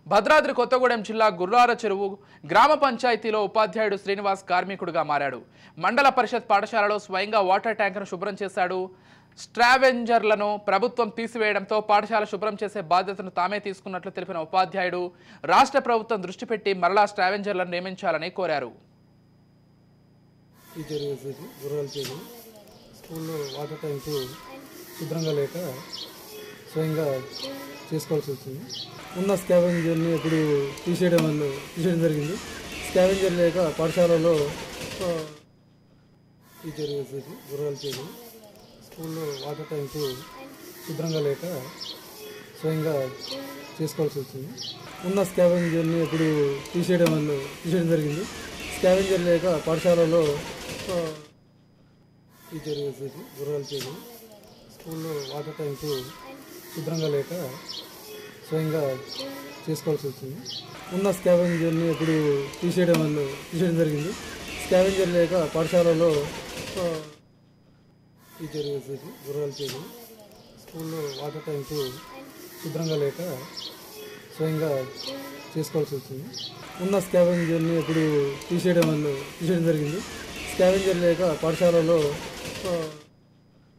భద్రాద్రి కొత్తగూడెం జిల్లా గుర్రాల చెరువు గ్రామ పంచాయతీలో ఉపాధ్యాయుడు శ్రీనివాస్ కార్మికుడిగా మారాడు. మండల పరిషత్ పాఠశాలలో స్వయంగా వాటర్ ట్యాంకును శుభ్రం చేశాడు. స్ట్రావెంజర్లను ప్రభుత్వం తీసివేయడంతో పాఠశాల శుభ్రం చేసే బాధ్యతను తామే తీసుకున్నట్లు తెలిపిన ఉపాధ్యాయుడు రాష్ట్ర ప్రభుత్వం దృష్టి పెట్టి మరలా స్ట్రావెంజర్లను నియమించాలని కోరారు. స్కూల్లో వాటర్ ట్యాంకు శుభ్రంగా లేక స్వయంగా చేసుకోవాల్సి వచ్చింది. ఉన్న స్కావెంజర్ని ఇప్పుడు తీసేయడం జరిగింది. స్కావెంజర్ లేక పాఠశాలలో టీచర్ వేసేసి గుర్రాలు చేసి స్కూల్లో వాటర్ ట్యాంకు శుభ్రంగా లేక స్వయంగా చేసుకోవాల్సి వచ్చింది. ఉన్న స్కావెంజర్ని ఇప్పుడు తీసేయడం జరిగింది. స్కావెంజర్ లేక పాఠశాలలో టీచర్ వేసేసి గుర్రాలు చేసి స్కూల్లో వాటర్ ట్యాంకు శుభ్రంగా లేక స్వయంగా చేసుకోవాల్సి వచ్చింది. ఉన్న స్కావెంజర్ని ఇప్పుడు తీసేయడం జరిగింది. స్కావెంజర్ లేక పాఠశాలలో టీచర్ వేసేసి గుర్రాలు చేసి స్కూల్లో వాటర్ ట్యాంకు శుభ్రంగా లేక స్వయంగా చేసుకోవాల్సి వచ్చింది. ఉన్న స్కావెంజర్ని ఇప్పుడు తీసేయడం జరిగింది. స్కావెంజర్ లేక పాఠశాలలో